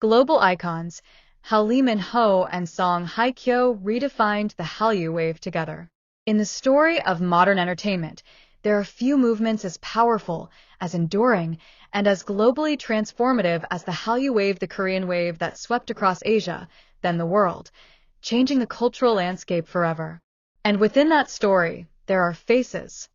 Global icons, how Lee Min-ho and song Hye Kyo redefined the Hallyu wave together. In the story of modern entertainment, there are few movements as powerful, as enduring, and as globally transformative as the Hallyu wave, the Korean wave that swept across Asia, then the world, changing the cultural landscape forever. And within that story, there are faces.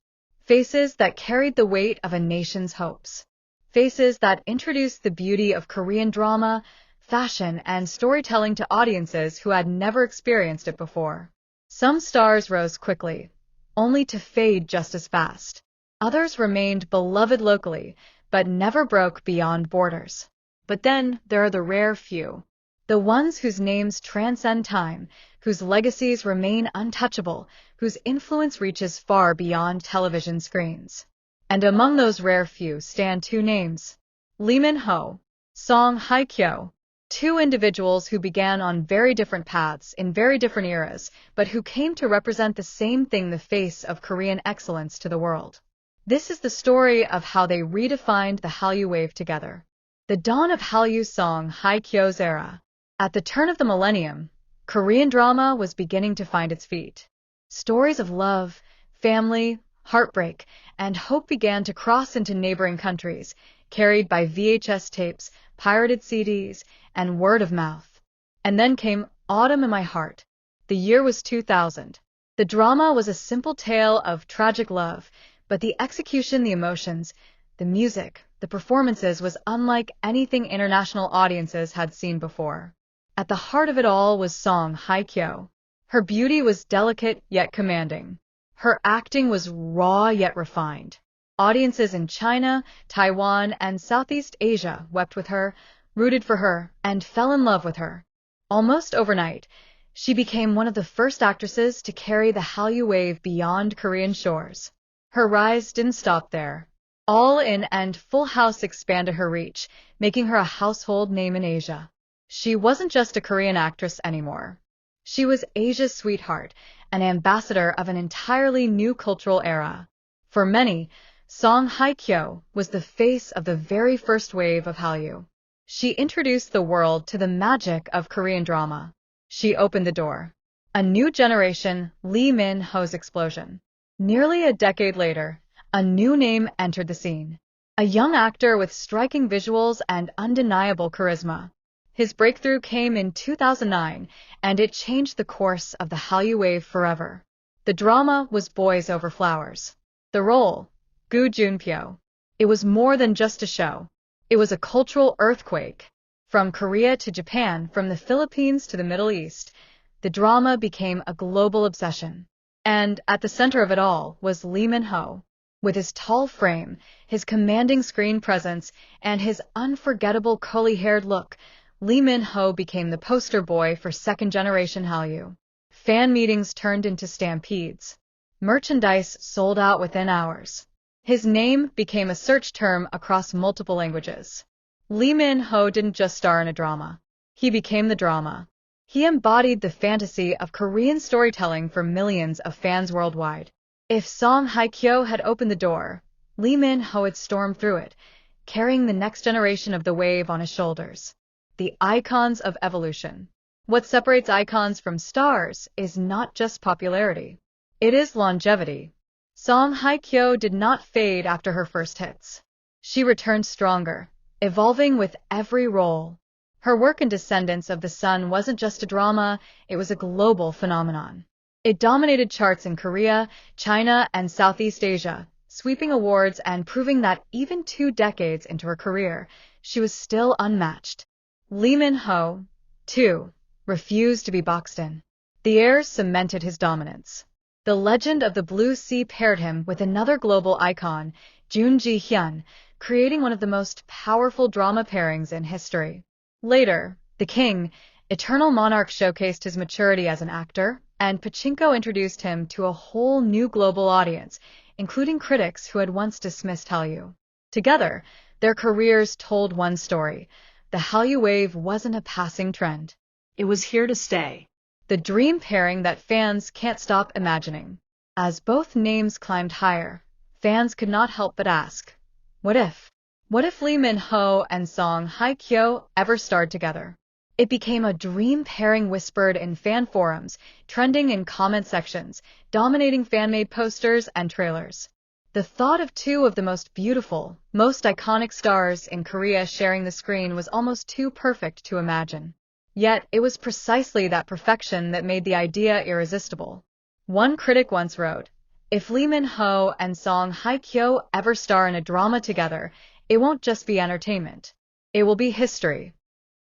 Faces that carried the weight of a nation's hopes. Faces that introduced the beauty of Korean drama, fashion, and storytelling to audiences who had never experienced it before. Some stars rose quickly, only to fade just as fast. Others remained beloved locally, but never broke beyond borders. But then there are the rare few. The ones whose names transcend time, whose legacies remain untouchable, whose influence reaches far beyond television screens. And among those rare few stand two names. Lee Min-ho, song Hye Kyo. Two individuals who began on very different paths in very different eras, but who came to represent the same thing, the face of Korean excellence to the world. This is the story of how they redefined the Hallyu wave together. The dawn of Hallyu song Hye Kyo's era. At the turn of the millennium, Korean drama was beginning to find its feet. Stories of love, family, heartbreak, and hope began to cross into neighboring countries, carried by VHS tapes, pirated CDs, and word of mouth. And then came Autumn in My Heart. The year was 2000. The drama was a simple tale of tragic love, but the execution, the emotions, the music, the performances was unlike anything international audiences had seen before. At the heart of it all was song Hye Kyo. Her beauty was delicate yet commanding. Her acting was raw yet refined. Audiences in China, Taiwan, and Southeast Asia wept with her, rooted for her, and fell in love with her. Almost overnight, she became one of the first actresses to carry the Hallyu wave beyond Korean shores. Her rise didn't stop there. All In and Full House expanded her reach, making her a household name in Asia. She wasn't just a Korean actress anymore. She was Asia's sweetheart, an ambassador of an entirely new cultural era. For many, song Hye Kyo was the face of the very first wave of Hallyu. She introduced the world to the magic of Korean drama. She opened the door. A new generation, Lee Min-ho's explosion. Nearly a decade later, a new name entered the scene. A young actor with striking visuals and undeniable charisma. His breakthrough came in 2009, and it changed the course of the Hallyu wave forever. The drama was Boys Over Flowers. The role, Gu Junpyo. It was more than just a show. It was a cultural earthquake. From Korea to Japan, from the Philippines to the Middle East, the drama became a global obsession. And at the center of it all was Lee Min-ho. With his tall frame, his commanding screen presence, and his unforgettable curly-haired look, Lee Min-ho became the poster boy for second-generation Hallyu. Fan meetings turned into stampedes. Merchandise sold out within hours. His name became a search term across multiple languages. Lee Min-ho didn't just star in a drama. He became the drama. He embodied the fantasy of Korean storytelling for millions of fans worldwide. If song Hye Kyo had opened the door, Lee Min-ho had stormed through it, carrying the next generation of the wave on his shoulders. The icons of evolution. What separates icons from stars is not just popularity. It is longevity. Song Hye Kyo did not fade after her first hits. She returned stronger, evolving with every role. Her work in Descendants of the Sun wasn't just a drama, it was a global phenomenon. It dominated charts in Korea, China, and Southeast Asia, sweeping awards and proving that even 2 decades into her career, she was still unmatched. Lee Min-ho, too, refused to be boxed in. The airs cemented his dominance. The Legend of the Blue Sea paired him with another global icon, Jun Ji-hyun, creating one of the most powerful drama pairings in history. Later, The King, Eternal Monarch showcased his maturity as an actor, and Pachinko introduced him to a whole new global audience, including critics who had once dismissed Hallyu. Together, their careers told one story. The Hallyu wave wasn't a passing trend. It was here to stay. The dream pairing that fans can't stop imagining. As both names climbed higher, fans could not help but ask, what if? What if Lee Min-ho and Song Hye Kyo ever starred together? It became a dream pairing whispered in fan forums, trending in comment sections, dominating fan-made posters and trailers. The thought of two of the most beautiful, most iconic stars in Korea sharing the screen was almost too perfect to imagine. Yet, it was precisely that perfection that made the idea irresistible. One critic once wrote, "If Lee Min-ho and Song Hye Kyo ever star in a drama together, it won't just be entertainment. It will be history."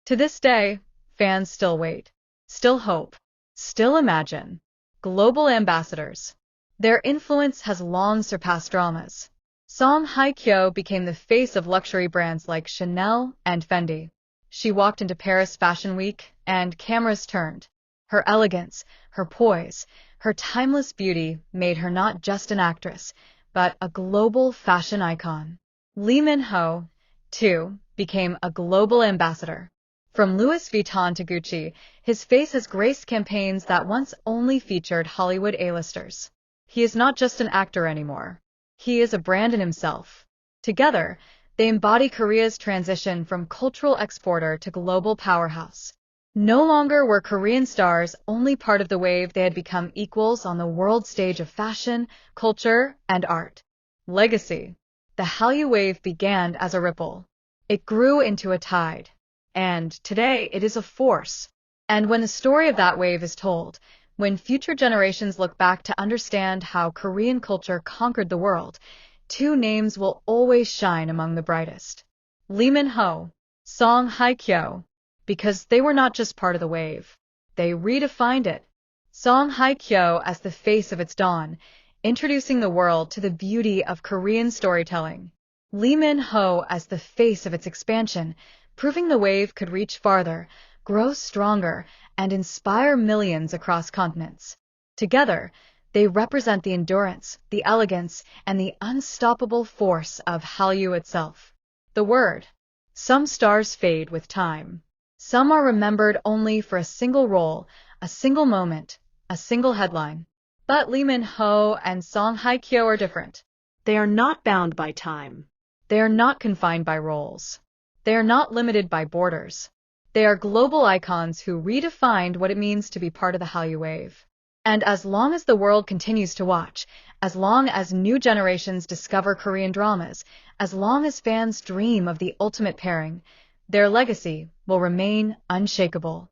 To this day, fans still wait, still hope, still imagine. Global ambassadors. Their influence has long surpassed dramas. Song Hye Kyo became the face of luxury brands like Chanel and Fendi. She walked into Paris Fashion Week, and cameras turned. Her elegance, her poise, her timeless beauty made her not just an actress, but a global fashion icon. Lee Min-ho, too, became a global ambassador. From Louis Vuitton to Gucci, his face has graced campaigns that once only featured Hollywood A-listers. He is not just an actor anymore. He is a brand in himself. Together, they embody Korea's transition from cultural exporter to global powerhouse. No longer were Korean stars only part of the wave, they had become equals on the world stage of fashion, culture, and art. Legacy. The Hallyu wave began as a ripple. It grew into a tide. And today, it is a force. And when the story of that wave is told, when future generations look back to understand how Korean culture conquered the world, two names will always shine among the brightest. Lee Min-ho, Song Hye Kyo. Because they were not just part of the wave. They redefined it. Song Hye Kyo as the face of its dawn, introducing the world to the beauty of Korean storytelling. Lee Min-ho as the face of its expansion, proving the wave could reach farther, grow stronger, and inspire millions across continents. Together, they represent the endurance, the elegance, and the unstoppable force of Hallyu itself. The word. Some stars fade with time. Some are remembered only for a single role, a single moment, a single headline. But Lee Min-ho and Song Hye Kyo are different. They are not bound by time. They are not confined by roles. They are not limited by borders. They are global icons who redefined what it means to be part of the Hallyu wave. And as long as the world continues to watch, as long as new generations discover Korean dramas, as long as fans dream of the ultimate pairing, their legacy will remain unshakable.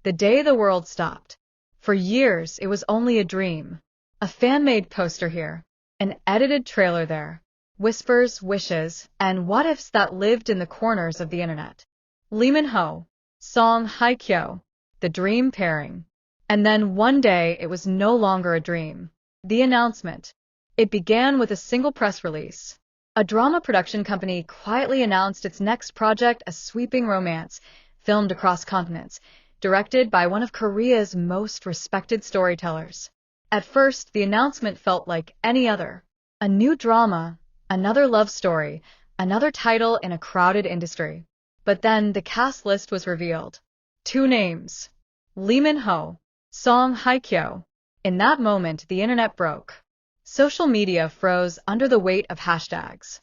The day the world stopped. For years, it was only a dream. A fan-made poster here, an edited trailer there, whispers, wishes, and what-ifs that lived in the corners of the internet. Lee Min-ho, Song Hye Kyo, the dream pairing. And then one day, it was no longer a dream. The announcement. It began with a single press release. A drama production company quietly announced its next project, a sweeping romance, filmed across continents, directed by one of Korea's most respected storytellers. At first, the announcement felt like any other. A new drama, another love story, another title in a crowded industry. But then the cast list was revealed. Two names. Lee Min-ho, Song Hye Kyo. In that moment, the internet broke. Social media froze under the weight of hashtags.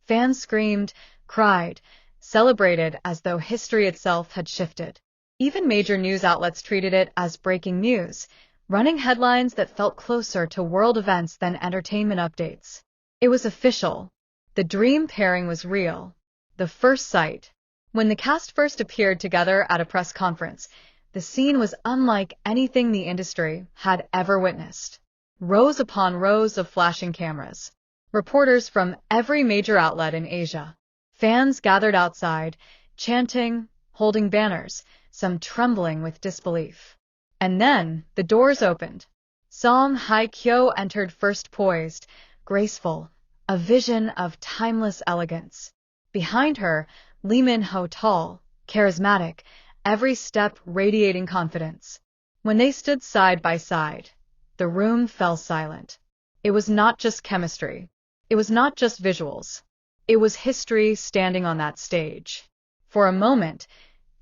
Fans screamed, cried, celebrated as though history itself had shifted. Even major news outlets treated it as breaking news, running headlines that felt closer to world events than entertainment updates. It was official. The dream pairing was real. The first sight. When the cast first appeared together at a press conference, the scene was unlike anything the industry had ever witnessed. Rows upon rows of flashing cameras. Reporters from every major outlet in Asia. Fans gathered outside, chanting, holding banners, some trembling with disbelief. And then, the doors opened. Song Hye Kyo entered first, poised, graceful, a vision of timeless elegance. Behind her, Lee Min-ho, tall, charismatic, every step radiating confidence. When they stood side by side, the room fell silent. It was not just chemistry. It was not just visuals. It was history standing on that stage. For a moment,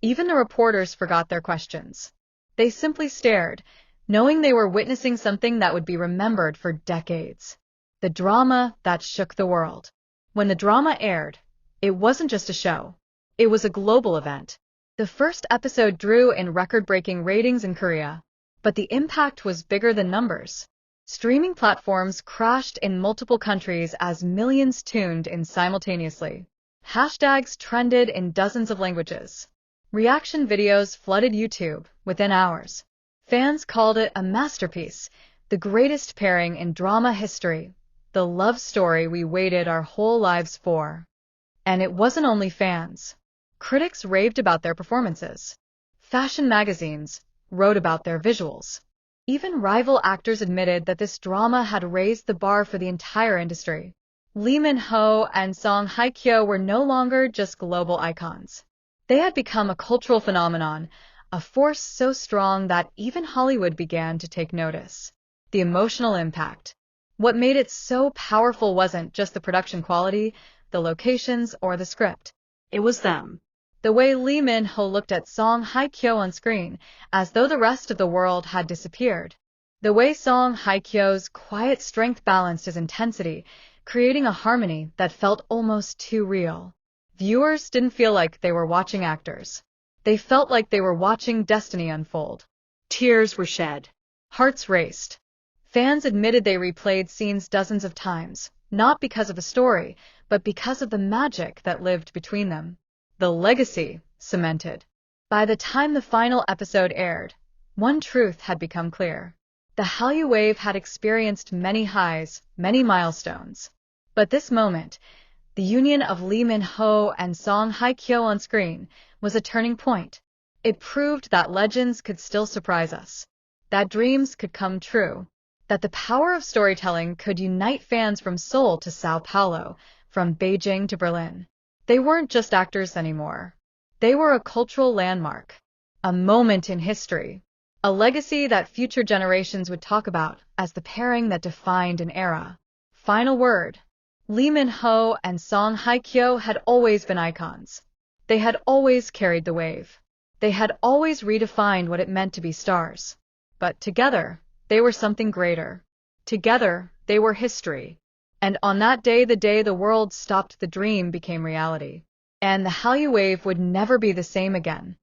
even the reporters forgot their questions. They simply stared, knowing they were witnessing something that would be remembered for decades. The drama that shook the world. When the drama aired, It wasn't just a show. It was a global event. The first episode drew in record-breaking ratings in Korea, but the impact was bigger than numbers. Streaming platforms crashed in multiple countries as millions tuned in simultaneously. Hashtags trended in dozens of languages. Reaction videos flooded YouTube within hours. Fans called it a masterpiece, the greatest pairing in drama history, the love story we waited our whole lives for. And it wasn't only fans. Critics raved about their performances. Fashion magazines wrote about their visuals. Even rival actors admitted that this drama had raised the bar for the entire industry. Lee Min-ho and Song Hye Kyo were no longer just global icons. They had become a cultural phenomenon, a force so strong that even Hollywood began to take notice. The emotional impact. What made it so powerful wasn't just the production quality, the locations, or the script. It was them. The way Lee Min-ho looked at Song Hye Kyo on screen, as though the rest of the world had disappeared. The way Song Hye Kyo's quiet strength balanced his intensity, creating a harmony that felt almost too real. Viewers didn't feel like they were watching actors. They felt like they were watching destiny unfold. Tears were shed. Hearts raced. Fans admitted they replayed scenes dozens of times, not because of the story, but because of the magic that lived between them. The legacy cemented. By the time the final episode aired, one truth had become clear. The Hallyu wave had experienced many highs, many milestones. But this moment, the union of Lee Min-ho and Song Hye Kyo on screen, was a turning point. It proved that legends could still surprise us, that dreams could come true, that the power of storytelling could unite fans from Seoul to Sao Paulo, from Beijing to Berlin. They weren't just actors anymore. They were a cultural landmark, a moment in history, a legacy that future generations would talk about as the pairing that defined an era. Final word. Lee Min-ho and Song Hye Kyo had always been icons. They had always carried the wave. They had always redefined what it meant to be stars. But together, they were something greater. Together, they were history. And on that day, the day the world stopped, the dream became reality. And the Hallyu wave would never be the same again.